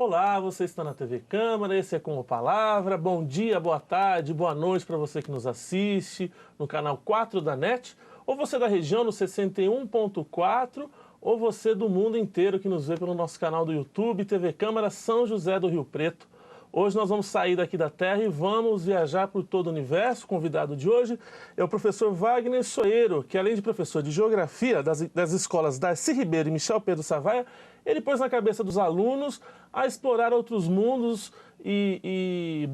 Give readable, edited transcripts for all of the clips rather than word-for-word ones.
Olá, você está na TV Câmara, esse é Com a Palavra. Bom dia, boa tarde, boa noite para você que nos assiste no canal 4 da NET, ou você da região no 61.4, ou você do mundo inteiro que nos vê pelo nosso canal do YouTube, TV Câmara São José do Rio Preto. Hoje nós vamos sair daqui da Terra e vamos viajar por todo o universo. O convidado de hoje é o professor Wagner Soeiro, que além de professor de Geografia das escolas Darcy Ribeiro e Michel Pedro Savaia, ele pôs na cabeça dos alunos a explorar outros mundos e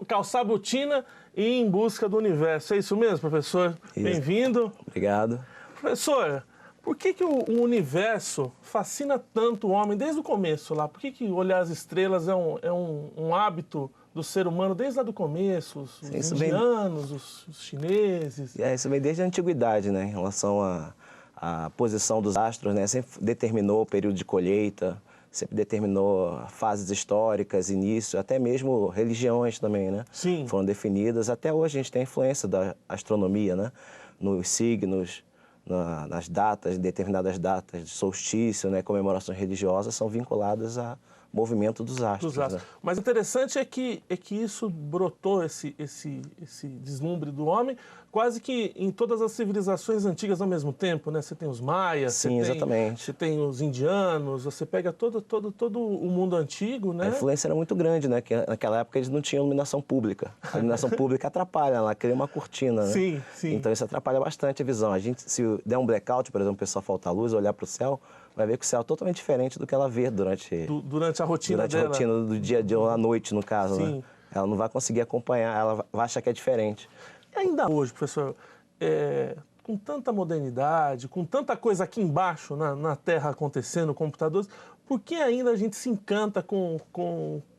calçar a botina e ir em busca do universo. É isso mesmo, professor? Bem-vindo. Obrigado. Professor, por que o universo fascina tanto o homem desde o começo lá? Por que olhar as estrelas é um hábito do ser humano desde lá do começo? Os indianos, os chineses? Isso vem desde a antiguidade, né? Em relação à posição dos astros, né? Sempre determinou o período de colheita, sempre determinou fases históricas, início, até mesmo religiões também, né? Sim. Foram definidas. Até hoje a gente tem a influência da astronomia, né? Nos signos, nas datas, determinadas datas de solstício, né, comemorações religiosas, são vinculadas ao movimento dos astros. Né? Mas interessante é que isso brotou, esse deslumbre do homem, quase que em todas as civilizações antigas ao mesmo tempo, né? Você tem os maias, sim, exatamente. Você tem os indianos, você pega todo o mundo antigo, né? A influência era muito grande, né? Que naquela época eles não tinham iluminação pública. A iluminação pública atrapalha, ela cria uma cortina, né? Sim, sim. Então isso atrapalha bastante a visão. A gente, se der um blackout, por exemplo, a pessoa faltar luz, olhar para o céu, vai ver que o céu é totalmente diferente do que ela vê durante a rotina dela. A rotina do dia a dia, ou à noite, no caso, sim. Né? Ela não vai conseguir acompanhar, ela vai achar que é diferente. E ainda hoje, professor, com tanta modernidade, com tanta coisa aqui embaixo na Terra acontecendo, computadores, por que ainda a gente se encanta com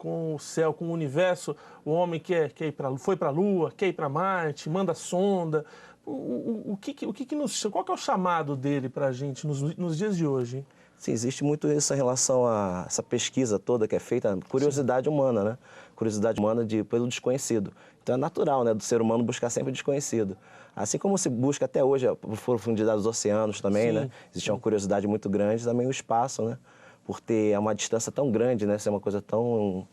o céu, com o universo? O homem foi para a Lua, quer ir para Marte, manda sonda. Qual que é o chamado dele para a gente nos dias de hoje? Hein? Sim, existe muito isso em relação a essa pesquisa toda que é feita, curiosidade humana, né? Curiosidade humana pelo desconhecido. Então é natural, né, do ser humano buscar sempre o desconhecido. Assim como se busca até hoje a profundidade dos oceanos também, sim, né? Existe uma curiosidade muito grande, também o espaço, né? Por ter uma distância tão grande, né? Ser uma coisa tão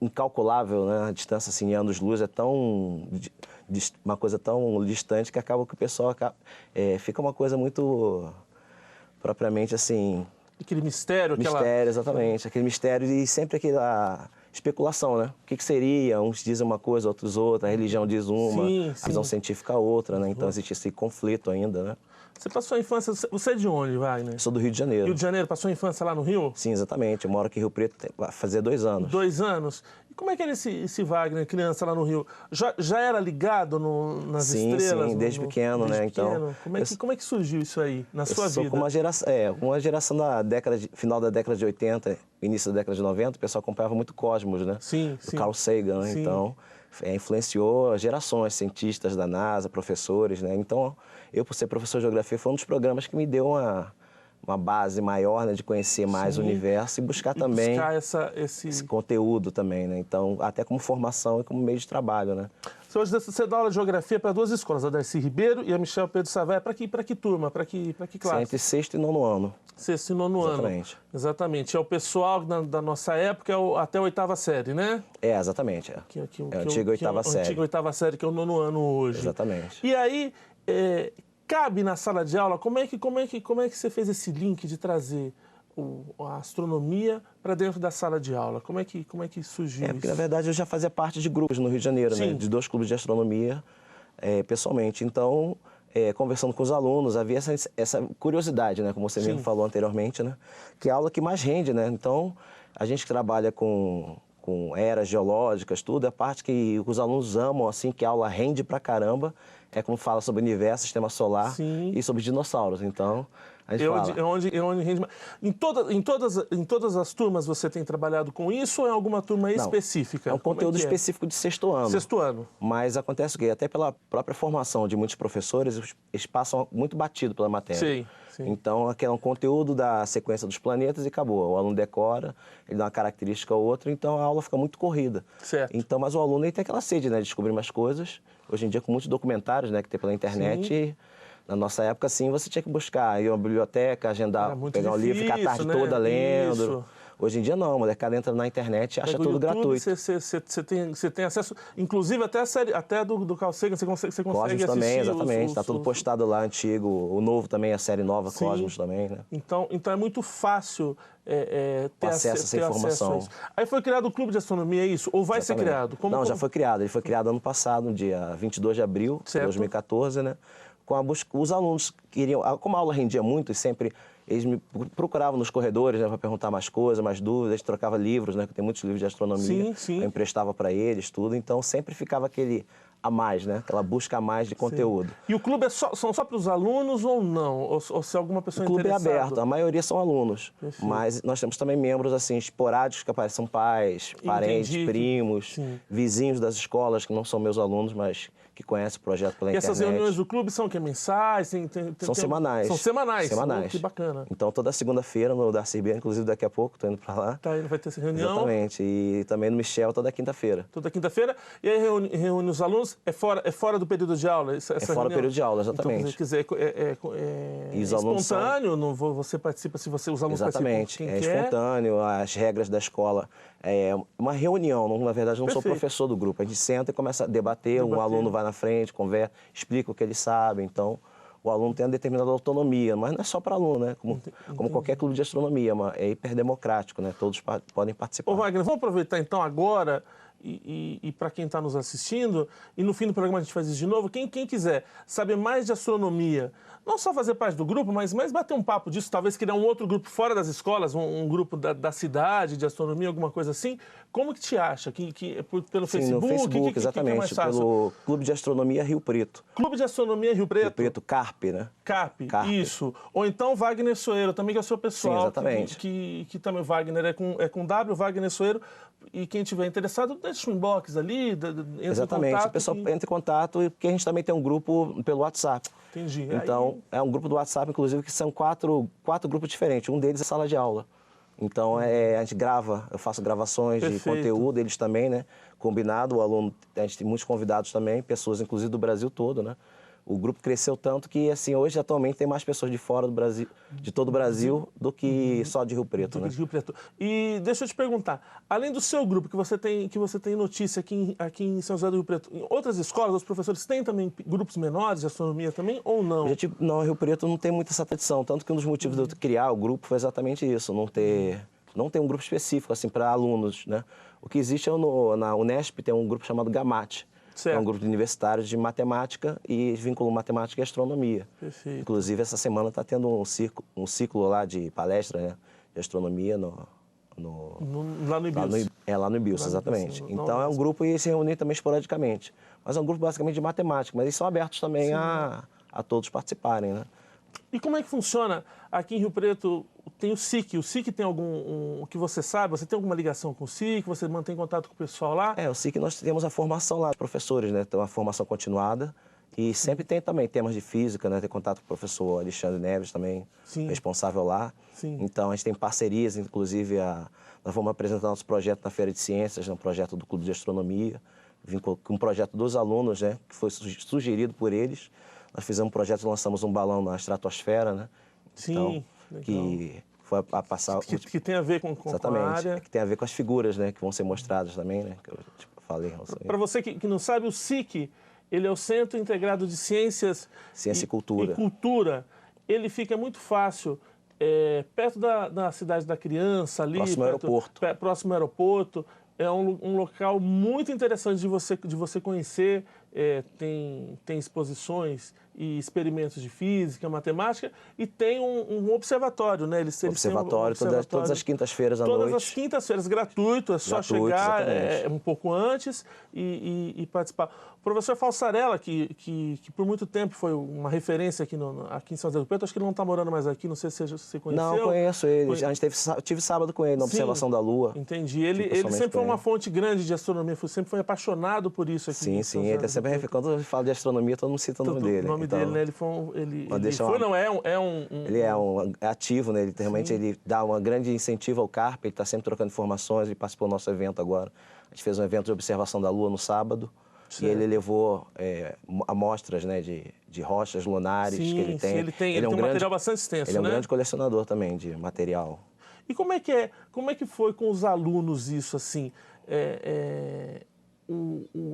incalculável, né? A distância assim, em anos-luz é uma coisa tão distante que acaba que o pessoal fica uma coisa muito propriamente assim... Aquele mistério. Mistério, exatamente. Aquele mistério e sempre aquela especulação, né? O que seria? Uns dizem uma coisa, outros outra. A religião diz uma, a visão científica outra, né? Então existe esse conflito ainda, né? Você passou a infância... Você é de onde, Wagner? Eu sou do Rio de Janeiro. Rio de Janeiro? Passou a infância lá no Rio? Sim, exatamente. Eu moro aqui em Rio Preto vai fazer 2 anos. 2 anos? E como é que era esse Wagner, criança lá no Rio? Já era ligado nas estrelas? Sim, desde pequeno, né? Então, como é que surgiu isso aí na sua vida? Como uma geração final da década de 80, início da década de 90, o pessoal acompanhava muito Cosmos, né? Sim, do Carl Sagan, né? Então, influenciou gerações, cientistas da NASA, professores, né? Então, eu, por ser professor de geografia, foi um dos programas que me deu uma base maior, né, de conhecer mais o universo e buscar também esse conteúdo também, né? Então, até como formação e como meio de trabalho, né? Hoje você dá aula de geografia para 2 escolas, a Darcy Ribeiro e a Michel Pedro Savaia. Para que turma? Para que classe? Entre 6º e 9º ano. 6º e 9º ano. Exatamente. É o pessoal da nossa época, até a 8ª série, né? Exatamente. É a antiga 8ª série. A antiga 8ª série, que é o 9º ano hoje. Exatamente. E aí, cabe na sala de aula, como é que você fez esse link de trazer a astronomia para dentro da sala de aula? Como é que surgiu porque, isso? na verdade, eu já fazia parte de grupos no Rio de Janeiro, né? De 2 clubes de astronomia, pessoalmente. Então, conversando com os alunos, havia essa curiosidade, né? Como você mesmo falou anteriormente, né? Que é a aula que mais rende, né? Então, a gente que trabalha com eras geológicas, tudo, é a parte que os alunos amam, assim, que a aula rende pra caramba, é como fala sobre o universo, sistema solar e sobre dinossauros. Então, a gente fala. É onde rende mais. Em todas as turmas você tem trabalhado com isso ou é alguma turma específica? É um conteúdo específico de 6º ano. 6º ano. Mas acontece que até pela própria formação de muitos professores, eles passam muito batido pela matéria. Sim. Então, aquele é um conteúdo da sequência dos planetas e acabou. O aluno decora, ele dá uma característica ou outra, então a aula fica muito corrida. Certo. Então, mas o aluno ele tem aquela sede, né, de descobrir mais coisas. Hoje em dia, com muitos documentários, né, que tem pela internet, na nossa época, sim, você tinha que buscar, ir a uma biblioteca, agendar, pegar um livro, ficar a tarde toda lendo. Hoje em dia não, a molecada entra na internet e acha tudo gratuito. Você tem acesso, inclusive até a série, até do Carl Sagan, você consegue Cosmos assistir. também, exatamente, está tudo postado lá, antigo. O novo também, a série nova, Sim. Cosmos também, né? Então é muito fácil ter acesso a essa informação. A isso. Aí foi criado o Clube de Astronomia, é isso? Ou vai ser criado? Já foi criado. Ele foi criado ano passado, no dia 22 de abril de 2014, né? Com a busca, os alunos queriam, como a aula rendia muito e sempre eles me procuravam nos corredores, né, para perguntar mais coisas, mais dúvidas, a gente trocava livros, né, que tem muitos livros de astronomia, eu emprestava para eles, tudo, então sempre ficava aquele a mais, né, aquela busca a mais de conteúdo. E o clube são só para os alunos ou não? Ou se alguma pessoa interessada? O clube é aberto, a maioria são alunos, mas nós temos também membros assim esporádicos que aparecem, são pais, parentes, primos, vizinhos das escolas que não são meus alunos, mas que conhecem o projeto pela internet. E essas reuniões do clube são mensais? São semanais. São semanais? Semanais. Que bacana. Então, toda segunda-feira no Darcy B, inclusive daqui a pouco, estou indo para lá. Tá indo, vai ter essa reunião. Exatamente. E também no Michel, toda quinta-feira. Toda quinta-feira. E aí reúne os alunos, é fora do período de aula? Essa fora do período de aula, exatamente. Então, se quiser, espontâneo, não você participa se os alunos exatamente. participam. Exatamente. Espontâneo, as regras da escola. É uma reunião, na verdade, eu não sou professor do grupo. A gente senta e começa a debater, um aluno vai na frente, conversa, explica o que ele sabe. Então, o aluno tem uma determinada autonomia, mas não é só para aluno, né? Como qualquer clube de astronomia, é hiperdemocrático, né? Todos podem participar. Ô Wagner, vamos aproveitar então agora e para quem está nos assistindo, e no fim do programa a gente faz isso de novo, quem quiser saber mais de astronomia, não só fazer parte do grupo, mas bater um papo disso, talvez criar um outro grupo fora das escolas, um grupo da cidade de astronomia, alguma coisa assim, como que te acha? Pelo Facebook? No Facebook, exatamente, que é mais fácil? Pelo Clube de Astronomia Rio Preto. Clube de Astronomia Rio Preto? Rio Preto, CARP, né? CARP, isso. Ou então Wagner Soeiro, também que é o seu pessoal. Sim, exatamente. Que também o Wagner é com W, Wagner Soeiro, e quem tiver interessado, deixa um inbox ali, entra exatamente. em contato. O pessoal entra em contato, porque a gente também tem um grupo pelo WhatsApp. Entendi. Então, é um grupo do WhatsApp, inclusive, que são quatro grupos diferentes. Um deles é sala de aula. Então, a gente grava, eu faço gravações de conteúdo, eles também, né? Combinado, o aluno, a gente tem muitos convidados também, pessoas, inclusive, do Brasil todo, né? O grupo cresceu tanto que, assim, hoje, atualmente, tem mais pessoas de fora do Brasil, de todo o Brasil, do que só de Rio Preto, né? De Rio Preto. E deixa eu te perguntar, além do seu grupo, que você tem notícia aqui em São José do Rio Preto, em outras escolas, os professores têm também grupos menores de astronomia também, ou não? Não, Rio Preto não tem muito essa tradição, tanto que um dos motivos de eu criar o grupo foi exatamente isso, não tem um grupo específico, assim, para alunos, né? O que existe na Unesp tem um grupo chamado GAMAT, é um grupo de universitários de matemática e vínculo matemática e astronomia. Perfeito. Inclusive, essa semana está tendo um ciclo lá de palestra, né, de astronomia lá no IBIUS. Lá no IBIUS, exatamente. Então, é um grupo e se reúne também esporadicamente. Mas é um grupo basicamente de matemática, mas eles são abertos também a todos participarem, né? E como é que funciona? Aqui em Rio Preto tem o SIC. O SIC tem o que você sabe? Você tem alguma ligação com o SIC? Você mantém contato com o pessoal lá? O SIC nós temos a formação lá, professores, né? Tem uma formação continuada. E sempre tem também temas de física, né? Tem contato com o professor Alexandre Neves também, responsável lá. Sim. Então, a gente tem parcerias, inclusive, nós vamos apresentar nosso projeto na Feira de Ciências, um projeto do Clube de Astronomia, um projeto dos alunos, né? Que foi sugerido por eles. Nós fizemos um projeto e lançamos um balão na estratosfera, né? Sim, então, que foi a passar... Que tem a ver com a área. Que tem a ver com as figuras, né? Que vão ser mostradas também, né? Que eu falei. Para você que não sabe, o SIC, ele é o Centro Integrado de Ciência e Cultura. E Cultura. Ele fica muito fácil, perto da cidade da criança, ali. Próximo ao aeroporto. É um local muito interessante de você conhecer. Tem exposições e experimentos de física, matemática, e tem um observatório, né? Observatório, todas as quintas-feiras à noite. Todas as quintas-feiras, gratuito, é só chegar um pouco antes e participar. O professor Falsarella, que por muito tempo foi uma referência aqui em São José do Preto, acho que ele não está morando mais aqui, não sei se você conheceu. Não, conheço ele. A gente tive sábado com ele na observação da Lua. Entendi. Ele sempre foi uma fonte grande de astronomia, sempre foi apaixonado por isso aqui. Sim, ele é sempre quando eu falo de astronomia, todo mundo cita o nome dele. O nome dele, né? Ele é ativo, né? Ele dá um grande incentivo ao CARP, ele está sempre trocando informações, ele participou do nosso evento agora. A gente fez um evento de observação da Lua no sábado. E ele levou amostras, né, de rochas lunares que ele tem. Ele tem um material bastante extenso, Ele é um grande colecionador também de material. E como é que foi com os alunos isso, assim?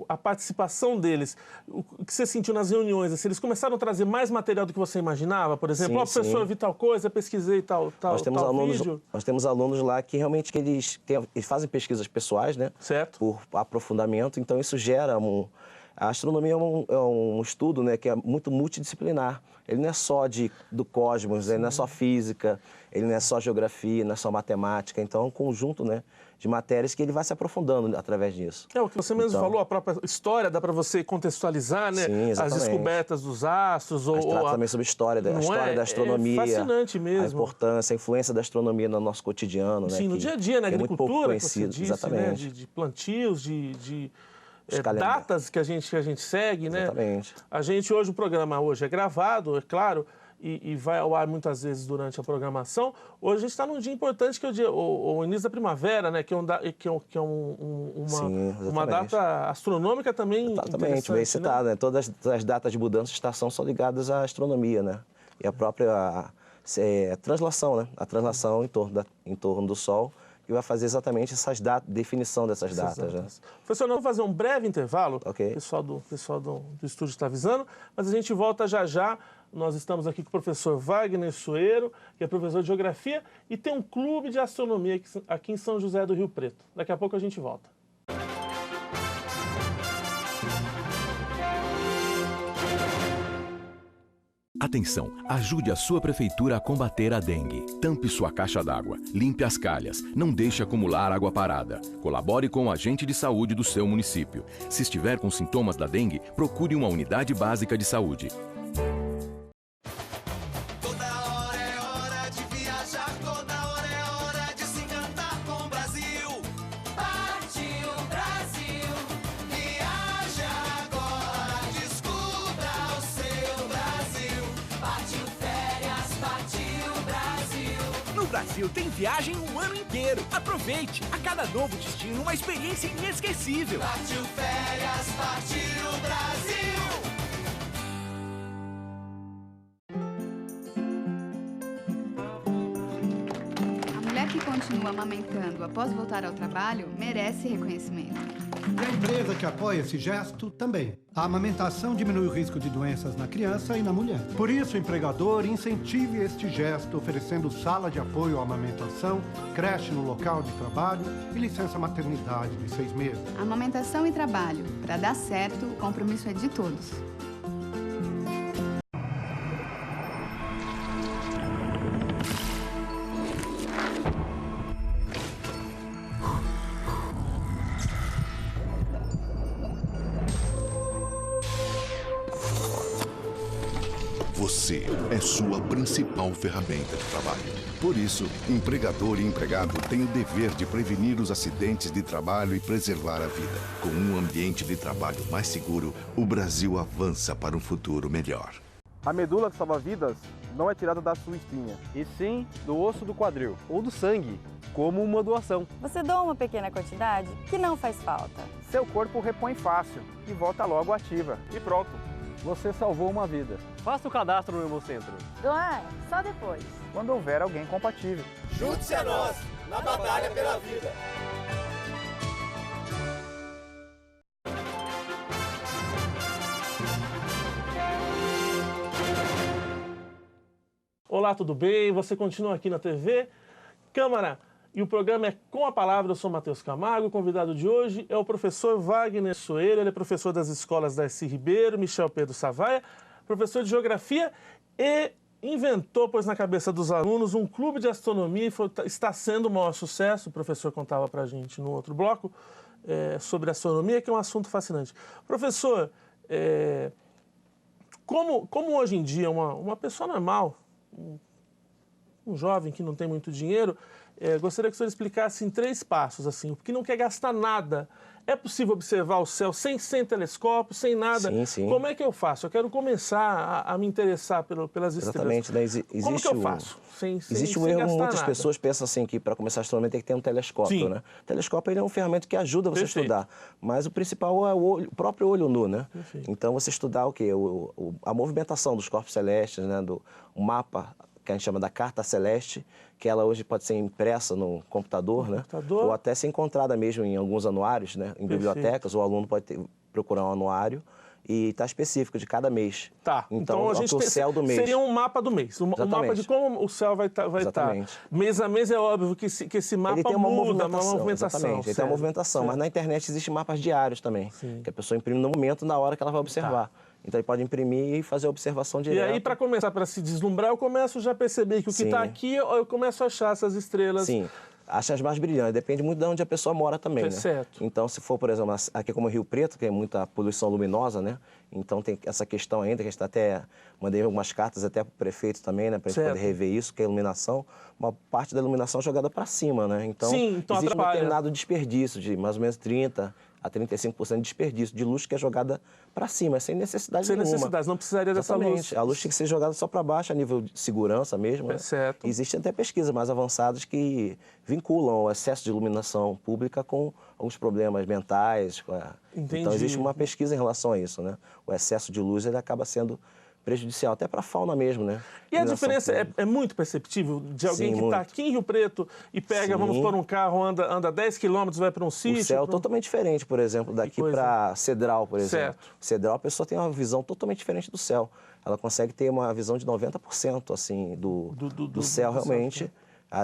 A participação deles, o que você sentiu nas reuniões, assim, eles começaram a trazer mais material do que você imaginava? Por exemplo, Sim, ó, professor, eu vi tal coisa, pesquisei tal vídeo. Nós temos alunos lá que realmente eles fazem pesquisas pessoais, né? Certo. Por aprofundamento, então isso gera A astronomia é um estudo, né, que é muito multidisciplinar. Ele não é só do cosmos, ele não é só física, ele não é só geografia, não é só matemática. Então é um conjunto, né, de matérias que ele vai se aprofundando através disso. É o que você mesmo falou, a própria história, dá para você contextualizar, né? Sim, as descobertas dos astros. Trata também sobre história da astronomia. É fascinante mesmo. A importância, a influência da astronomia no nosso cotidiano. Sim, né, no dia a dia, na agricultura, que você disse, exatamente. Né? De plantios, datas que a gente segue, né? Exatamente. O programa hoje é gravado, é claro, e vai ao ar muitas vezes durante a programação. Hoje a gente está num dia importante, que é o início da primavera, né? Que é uma data astronômica também. Exatamente, bem citado, né? Todas as datas de mudança de estação são ligadas à astronomia, né? E a própria translação, né? A translação em torno do Sol, que vai fazer exatamente definição dessas datas. Né? Professor, nós vamos fazer um breve intervalo. Ok. O pessoal do estúdio está avisando, mas a gente volta já já. Nós estamos aqui com o professor Wagner Soeiro, que é professor de Geografia, e tem um clube de astronomia aqui em São José do Rio Preto. Daqui a pouco a gente volta. Atenção, ajude a sua prefeitura a combater a dengue. Tampe sua caixa d'água, limpe as calhas, não deixe acumular água parada. Colabore com o agente de saúde do seu município. Se estiver com sintomas da dengue, procure uma unidade básica de saúde. Brasil tem viagem um ano inteiro. Aproveite! A cada novo destino, uma experiência inesquecível. Partiu férias, partiu Brasil! A mulher que continua amamentando após voltar ao trabalho merece reconhecimento. E a empresa que apoia esse gesto também. A amamentação diminui o risco de doenças na criança e na mulher. Por isso, o empregador incentive este gesto, oferecendo sala de apoio à amamentação, creche no local de trabalho e licença maternidade de 6 meses. Amamentação e trabalho. Para dar certo, o compromisso é de todos. Você é sua principal ferramenta de trabalho. Por isso, empregador e empregado têm o dever de prevenir os acidentes de trabalho e preservar a vida. Com um ambiente de trabalho mais seguro, o Brasil avança para um futuro melhor. A medula que salva vidas não é tirada da sua espinha, e sim do osso do quadril ou do sangue, como uma doação. Você doa uma pequena quantidade que não faz falta. Seu corpo repõe fácil e volta logo ativa. E pronto, você salvou uma vida. Faça o cadastro no Hemocentro. Doar só depois. Quando houver alguém compatível. Junte-se a nós na batalha pela vida. Olá, tudo bem? Você continua aqui na TV Câmara e o programa é Com a Palavra. Eu sou Matheus Camargo. O convidado de hoje é o professor Wagner Soeiro. Ele é professor das escolas Darcy Ribeiro, Michel Pedro Savaia, professor de Geografia e inventou, pôs na cabeça dos alunos, um clube de astronomia e está sendo um maior sucesso. O professor contava para a gente no outro bloco sobre astronomia, que é um assunto fascinante. Professor, como hoje em dia uma pessoa normal, um jovem que não tem muito dinheiro, gostaria que o senhor explicasse em 3 passos, assim, porque não quer gastar nada. É possível observar o céu sem telescópio, sem nada? Sim, sim. Como é que eu faço? Eu quero começar a me interessar pelas estrelas. Exatamente. Né? Como que eu faço? Existe um erro, muitas pessoas pensam assim, que para começar a astronomia tem que ter um telescópio, Sim. né? O telescópio ele é uma ferramenta que ajuda você Perfeito. a estudar, mas o principal é o próprio olho nu, né? Perfeito. Então você estudar o quê? A movimentação dos corpos celestes, né? O mapa que a gente chama da carta celeste, que ela hoje pode ser impressa no computador, né? Ou até ser encontrada mesmo em alguns anuários, né? Em bibliotecas, o aluno pode procurar um anuário e está específico de cada mês. Tá, então a gente o céu do mês. Seria um mapa do mês, um mapa de como o céu vai estar. Mês a mês é óbvio que esse mapa ele tem uma muda, movimentação. Exatamente, ele tem uma movimentação, mas na internet existem mapas diários também, que a pessoa imprime no momento, na hora que ela vai observar. Então ele pode imprimir e fazer a observação direta. E aí, para começar, para se deslumbrar, eu começo já a perceber que o que está aqui, eu começo a achar essas estrelas. Sim. Acha as mais brilhantes, depende muito de onde a pessoa mora também, né? Certo. Então, se for, por exemplo, aqui como Rio Preto, que é muita poluição luminosa, né? Então tem essa questão ainda, que a gente até mandei algumas cartas até para o prefeito também, né? Para a gente poder rever isso, que é a iluminação, uma parte da iluminação jogada para cima, né? Então, então existe atrapalha. um determinado desperdício de mais ou menos 30% a 35% de desperdício de luz que é jogada para cima, sem necessidade nenhuma. Sem necessidade, não precisaria dessa luz. A luz tem que ser jogada só para baixo, a nível de segurança mesmo. Né? Certo. Existem até pesquisas mais avançadas que vinculam o excesso de iluminação pública com alguns problemas mentais. Então, existe uma pesquisa em relação a isso, né? O excesso de luz, ele acaba sendo prejudicial, até para a fauna mesmo, né? E a diferença é muito perceptível de alguém que está aqui em Rio Preto e pega, vamos por um carro, anda 10 quilômetros, vai para um sítio? O céu é totalmente diferente, por exemplo, daqui para Cedral, por exemplo. Cedral, a pessoa tem uma visão totalmente diferente do céu. Ela consegue ter uma visão de 90%, assim, do céu, realmente.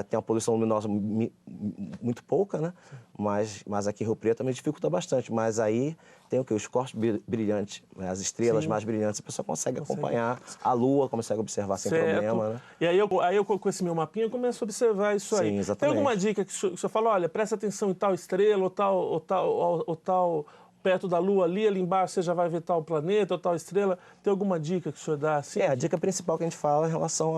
Tem uma poluição luminosa muito pouca, né? Mas aqui em Rio Preto também dificulta bastante. Mas aí tem o quê? Os corpos brilhantes, né? As estrelas mais brilhantes, a pessoa consegue acompanhar. A lua consegue observar sem problema, né? E aí eu com esse meu mapinha, eu começo a observar isso aí. Sim, exatamente. Tem alguma dica que o senhor fala, olha, presta atenção em tal estrela ou tal perto da Lua ali embaixo você já vai ver tal planeta ou tal estrela? Tem alguma dica que o senhor dá assim? A dica principal que a gente fala é em relação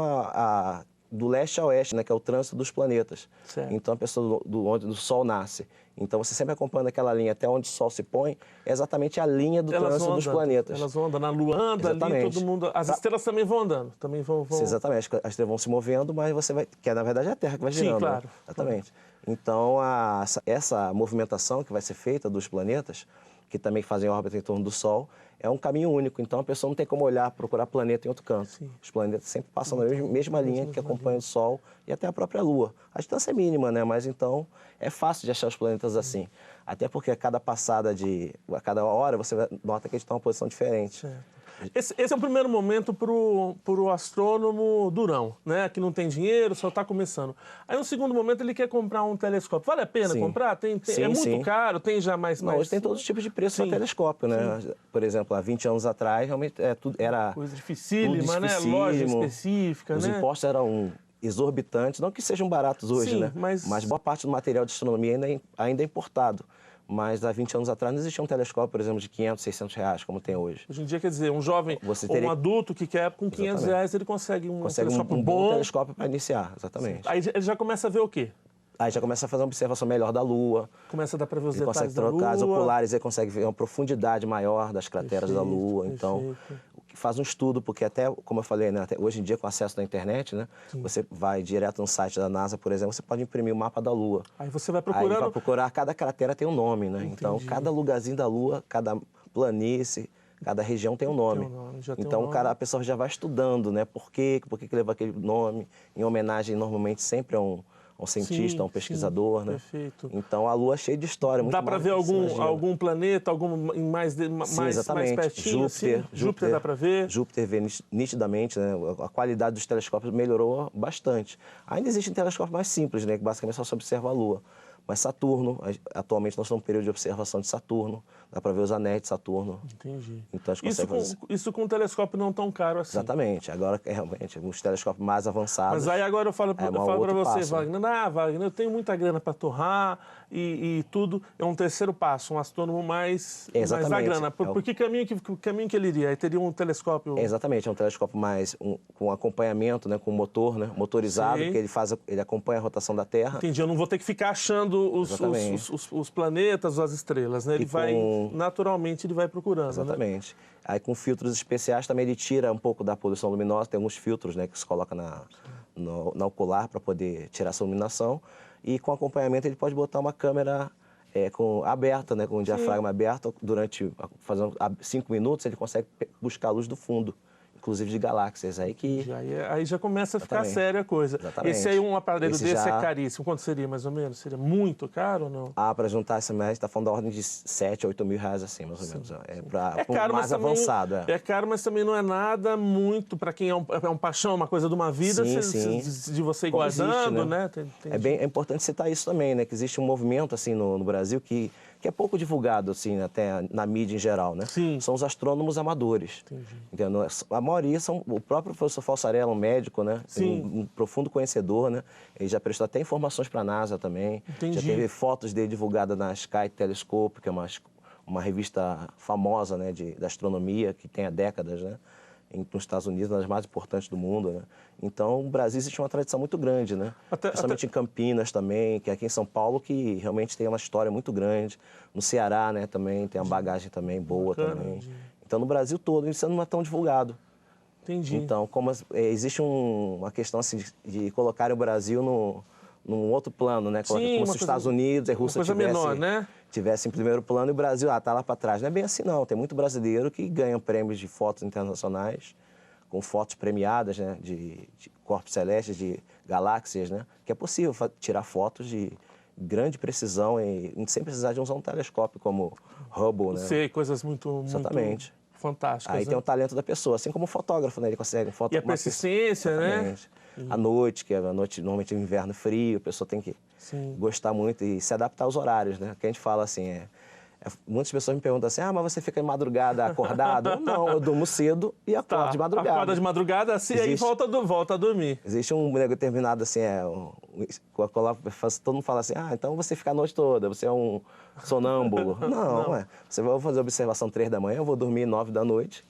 do leste a oeste, né, que é o trânsito dos planetas. Certo. Então, a pessoa onde o Sol nasce. Então, você sempre acompanhando aquela linha até onde o Sol se põe, é exatamente a linha do trânsito dos planetas. Elas vão andando, na Lua anda ali, todo mundo... As estrelas também vão andando, também vão... Exatamente, as estrelas vão se movendo, mas você vai... Que na verdade é a Terra que vai girando. Sim, claro. Né? Exatamente. Então, essa movimentação que vai ser feita dos planetas, que também fazem órbita em torno do Sol, é um caminho único. Então, a pessoa não tem como procurar planeta em outro canto. Sim. Os planetas sempre passam na mesma linha que acompanha o Sol e até a própria Lua. A distância é mínima, né? Mas, então, é fácil de achar os planetas assim. Até porque a cada cada hora, você nota que eles estão em uma posição diferente. Certo. Esse é o primeiro momento para o astrônomo durão, né? Que não tem dinheiro, só está começando. Aí, no segundo momento, ele quer comprar um telescópio. Vale a pena comprar? É muito caro? Tem já mais... Hoje tem todos os tipos de preço para telescópio, né? Sim. Por exemplo, há 20 anos atrás, realmente era... Coisa dificílima, né? Loja específica, Os impostos eram exorbitantes, não que sejam baratos hoje, né? Mas boa parte do material de astronomia ainda é importado. Mas há 20 anos atrás não existia um telescópio, por exemplo, de 500, 600 reais, como tem hoje. Hoje em dia, quer dizer, um jovem ou um adulto que quer, com 500 reais, ele consegue um telescópio um bom telescópio para iniciar, exatamente. Aí ele já começa a ver o quê? Aí já começa a fazer uma observação melhor da Lua. Começa a dar para ver os detalhes da Lua. Ele consegue trocar as oculares, ele consegue ver uma profundidade maior das crateras da Lua. Então, faz um estudo, porque até, como eu falei, né, hoje em dia com acesso da internet, né, você vai direto no site da NASA, por exemplo, você pode imprimir o mapa da Lua. Aí você vai procurando... Aí vai procurar, cada cratera tem um nome, né? Então, cada lugarzinho da Lua, cada planície, cada região tem um nome. Então, a pessoa já vai estudando, né? Por que leva aquele nome? Em homenagem, normalmente, sempre a um cientista, um pesquisador, né? Perfeito. Então, a Lua é cheia de história. Muito dá para ver algum planeta, mais pertinho? Júpiter dá para ver? Júpiter vê nitidamente, né? A qualidade dos telescópios melhorou bastante. Ainda existem telescópios mais simples, né? Que basicamente só se observa a Lua. Mas Saturno, atualmente nós estamos no período de observação de Saturno, dá para ver os anéis de Saturno. Entendi. Então, isso com um telescópio não tão caro assim. Exatamente. Agora, realmente, uns telescópios mais avançados... Mas aí agora eu falo para você, Wagner, Wagner, eu tenho muita grana para torrar e tudo. É um terceiro passo, um astrônomo mais da grana. Por que caminho que ele iria? Aí teria um telescópio... Exatamente, é um telescópio mais com acompanhamento, né, com motor, né, motorizado, que ele acompanha a rotação da Terra. Entendi, eu não vou ter que ficar achando os planetas, as estrelas, né? Naturalmente ele vai procurando. Exatamente. Né? Aí com filtros especiais também ele tira um pouco da poluição luminosa, tem alguns filtros, né, que se coloca na ocular para poder tirar essa iluminação. E com acompanhamento ele pode botar uma câmera aberta, né, com o diafragma aberto, fazendo 5 minutos ele consegue buscar a luz do fundo. inclusive de galáxias. Aí já começa a ficar séria a coisa. Exatamente. Esse aí, um aparelho desse é caríssimo. Quanto seria, mais ou menos? Seria muito caro ou não? Para juntar essa média, está falando da ordem de 7 a 8 mil reais, assim, mais ou menos. É para caro, mais avançado. É caro, mas também não é nada muito, para quem é um paixão, uma coisa de uma vida, de você ir guardando, né? É importante citar isso também, né? Que existe um movimento, assim, no Brasil que é pouco divulgado, assim, até na mídia em geral, né? Sim. São os astrônomos amadores. Entendeu? A maioria são... O próprio professor Falsarella, um médico, né? Um profundo conhecedor, né? Ele já prestou até informações para a NASA também. Já teve fotos dele divulgadas na Sky Telescope, que é uma revista famosa, né? Da astronomia, que tem há décadas, né? Nos Estados Unidos, uma das mais importantes do mundo, né? Então, o Brasil existe uma tradição muito grande, né? Principalmente em Campinas também, que é aqui em São Paulo, que realmente tem uma história muito grande. No Ceará, né, também tem uma bagagem também boa também. Então, no Brasil todo, isso não é tão divulgado. Entendi. Então, como existe uma questão assim de colocar o Brasil num outro plano, né? Como se os Estados Unidos e a Rússia tivessem em primeiro plano e o Brasil está lá para trás. Não é bem assim, não. Tem muito brasileiro que ganha prêmios de fotos internacionais, com fotos premiadas, né? De corpos celestes, de galáxias, né? Que é possível tirar fotos de grande precisão e sem precisar de usar um telescópio como Hubble, né? Sei, coisas muito fantásticas. Aí tem o talento da pessoa, assim como o fotógrafo, né? Ele consegue foto. E a persistência, né? À noite, que é a noite normalmente é inverno frio, a pessoa tem que gostar muito e se adaptar aos horários, né? Que a gente fala assim, muitas pessoas me perguntam assim, mas você fica de madrugada acordado? Não, eu durmo cedo e acordo de madrugada. Acorda de madrugada, assim, aí volta a dormir. Existe um determinado, assim, todo mundo fala assim, então você fica a noite toda, você é um sonâmbulo. Não. Você vai fazer observação 3 da manhã, eu vou dormir 9 da noite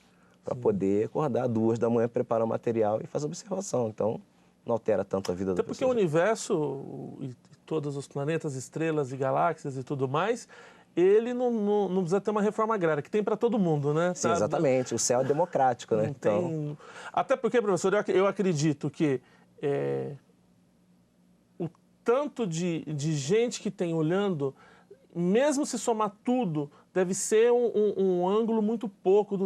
para poder acordar 2 da manhã, preparar o material e fazer observação. Então, não altera tanto a vida da pessoa. Até porque o universo, e todos os planetas, estrelas e galáxias e tudo mais, ele não precisa ter uma reforma agrária, que tem para todo mundo, né? Sim, exatamente. O céu é democrático, né? Então... Até porque, professor, eu acredito que o tanto de gente que tem olhando, mesmo se somar tudo, deve ser um ângulo muito pouco,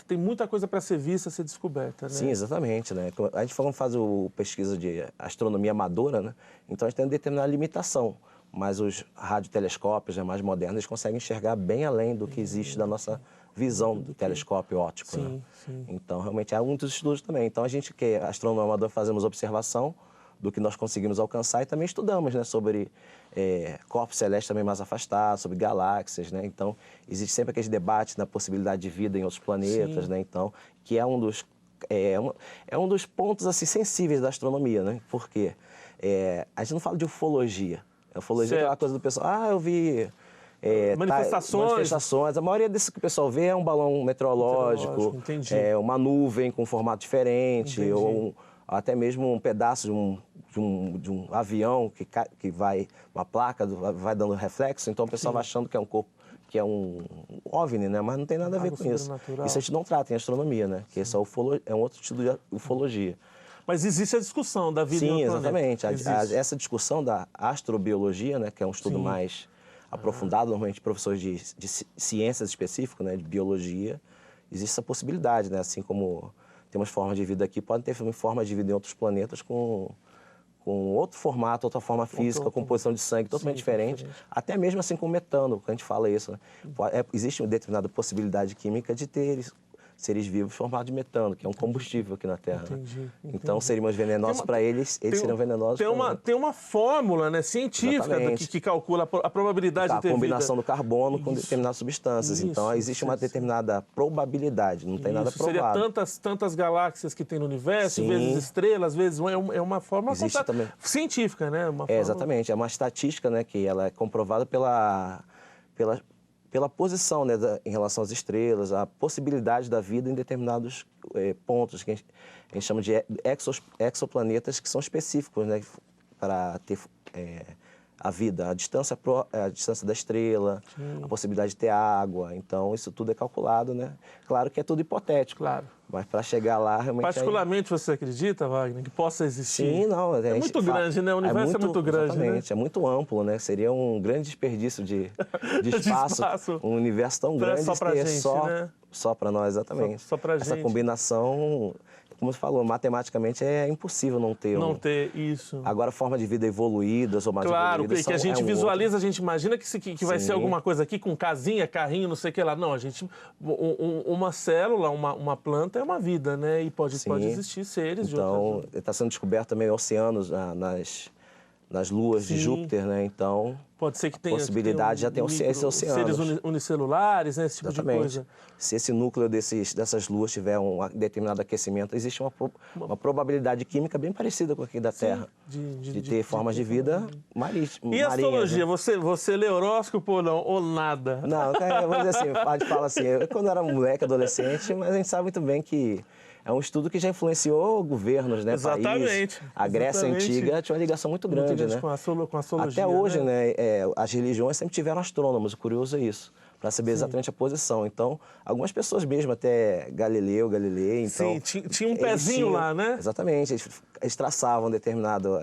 tem muita coisa para ser vista, ser descoberta, né? Sim, exatamente, né? A gente faz pesquisa de astronomia amadora, né? Então a gente tem uma determinada limitação, mas os radiotelescópios, né, mais modernos, eles conseguem enxergar bem além do que existe da nossa visão do telescópio óptico, né? Então, realmente, há muitos estudos também. Então, a gente que é astrônomo amador, fazemos observação do que nós conseguimos alcançar e também estudamos, né, sobre corpos celestes também mais afastados, sobre galáxias, né? Então, existe sempre aquele debate na possibilidade de vida em outros planetas, né? Então, que é um dos pontos assim sensíveis da astronomia, né? Porque a gente não fala de ufologia. A ufologia é aquela coisa do pessoal, eu vi manifestações. A maioria disso que o pessoal vê é um balão meteorológico, uma nuvem com formato diferente, ou até mesmo um pedaço de um avião que vai, uma placa, vai dando reflexo, então o pessoal vai achando que é um corpo, que é um OVNI, né? Mas não tem nada a ver com isso. Isso a gente não trata em astronomia, né? Que esse é um outro tipo de ufologia. Mas existe a discussão da vida em outro planeta. Sim, exatamente. Essa discussão da astrobiologia, né? Que é um estudo mais aprofundado, normalmente professores de ciências específicas, né? De biologia, existe essa possibilidade, né? Assim como temos formas de vida aqui, podem ter formas de vida em outros planetas com outro formato, outra forma física, composição de sangue totalmente diferente. Até mesmo assim com o metano, que a gente fala isso, né? Existe uma determinada possibilidade química de ter seres vivos formados de metano, que é um combustível aqui na Terra. Então, seríamos venenosos para eles seriam venenosos para nós. Tem uma fórmula, né, científica que calcula a probabilidade de ter a combinação do carbono com determinadas substâncias. Então, existe uma determinada probabilidade, não tem nada provado. Seria tantas galáxias que tem no universo, vezes estrelas, vezes... É uma forma científica, né? Exatamente. É uma estatística, né, que ela é comprovada pela posição, né, em relação às estrelas, a possibilidade da vida em determinados pontos, que a gente chama de exoplanetas, que são específicos, né, para ter a vida, a distância da estrela, a possibilidade de ter água. Então, isso tudo é calculado, né? Claro que é tudo hipotético. Claro. Mas para chegar lá, realmente... Particularmente, você acredita, Wagner, que possa existir? Sim, não. É muito grande, né? O universo é muito grande, exatamente, né? é muito amplo, né? Seria um grande desperdício de espaço, um universo tão grande só pra que gente, né? Só para nós, exatamente. Só pra Essa gente. combinação, como você falou, matematicamente é impossível não ter. Não ter isso. Agora, forma de vida evoluídas ou mais claro, evoluídas que a gente visualiza, outro. a gente imagina que vai ser alguma coisa aqui com casinha, carrinho, não sei o que lá. Não, a gente... Uma célula, uma planta é uma vida, né? E pode existir seres de outras... Então, está sendo descoberto também oceanos nas luas de Júpiter, né? Então, pode ser que tenha possibilidade já tem esses oceanos. Seres unicelulares, né? Esse tipo Exatamente. de coisa. Se esse núcleo dessas luas tiver um determinado aquecimento, existe uma probabilidade química bem parecida com aqui da Terra. De ter formas de vida marítimas. E astrologia? Né? Você lê horóscopo ou não? Ou nada? Não, vamos dizer assim, a gente fala assim, eu quando era moleque, adolescente, mas a gente sabe muito bem que é um estudo que já influenciou governos, né? Exatamente. Países. A Grécia Antiga tinha uma ligação muito grande, né? Com a astrologia. Até hoje, né? As religiões sempre tiveram astrônomos, o curioso é isso, para saber exatamente a posição. Então, algumas pessoas mesmo, até Galilei, então... Sim, tinha um pezinho lá, né? Exatamente, eles traçavam determinado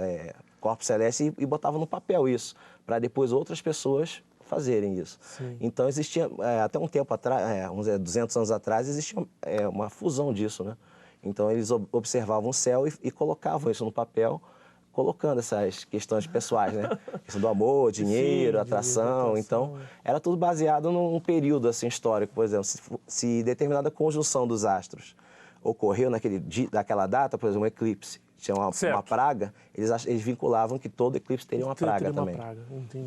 corpo celeste e botavam no papel isso, para depois outras pessoas fazerem isso. Sim. Então, existia, até um tempo atrás, vamos dizer, 200 anos atrás, existia uma fusão disso, né? Então, eles observavam o céu e colocavam isso no papel, colocando essas questões pessoais, né? Questão do amor, dinheiro, atração. Então, era tudo baseado num período assim, histórico. Por exemplo, se determinada conjunção dos astros ocorreu naquela data, por exemplo, um eclipse, tinha uma praga, eles vinculavam que todo eclipse teria uma praga também.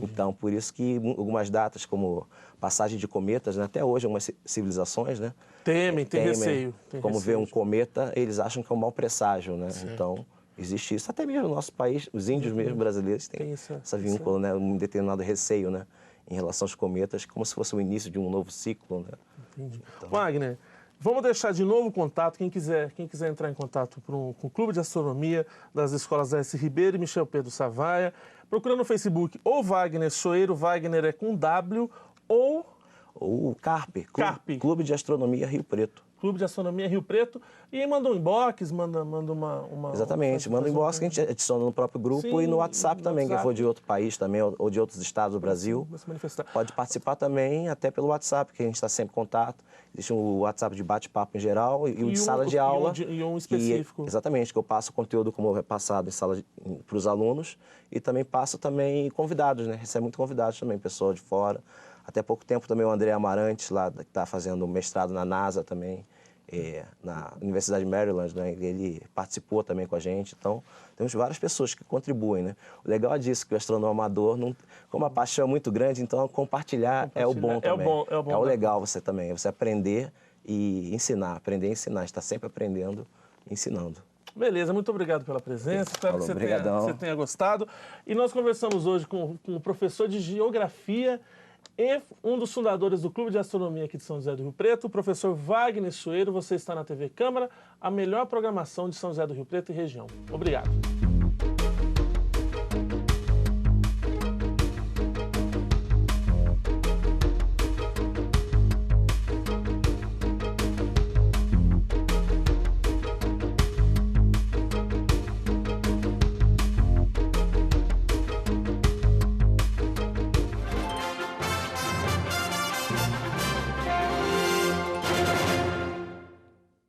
Então, por isso que algumas datas, como passagem de cometas, né, até hoje, algumas civilizações, né, tem receio. Como ver um cometa, eles acham que é um mau presságio, né? Sim. Então, existe isso. Até mesmo no nosso país, os índios mesmo brasileiros têm essa vínculo, né, um determinado receio, né, em relação aos cometas, como se fosse o início de um novo ciclo, né? Entendi. Então... Wagner, vamos deixar de novo o contato, quem quiser entrar em contato com o Clube de Astronomia das escolas S. Ribeiro e Michel Pedro Savaia, procurando no Facebook ou Wagner Soeiro, Wagner é com W, ou o CARP, Clube de Astronomia Rio Preto. Clube de Astronomia Rio Preto, e aí manda um inbox, manda uma... Exatamente, manda um inbox que a gente adiciona no próprio grupo e no WhatsApp também, quem for de outro país também, ou de outros estados do Brasil, pode participar também, até pelo WhatsApp, que a gente está sempre em contato. Existe um WhatsApp de bate-papo em geral e o de sala de aula. E um específico. Exatamente, que eu passo o conteúdo como é passado em sala para os alunos e também passo convidados, né? Recebe muito convidados também, pessoal de fora. Até pouco tempo também o André Amarantes, lá, que está fazendo mestrado na NASA também, na Universidade de Maryland, né? Ele participou também com a gente. Então, temos várias pessoas que contribuem, né? O legal é disso, que o astrônomo amador, como a paixão é muito grande, então compartilhar é o bom também. É o legal você aprender e ensinar, aprender e ensinar. A gente está sempre aprendendo e ensinando. Beleza, muito obrigado pela presença, espero que você tenha gostado. E nós conversamos hoje com o professor de Geografia e um dos fundadores do Clube de Astronomia aqui de São José do Rio Preto, o professor Wagner Soeiro. Você está na TV Câmara, a melhor programação de São José do Rio Preto e região. Obrigado.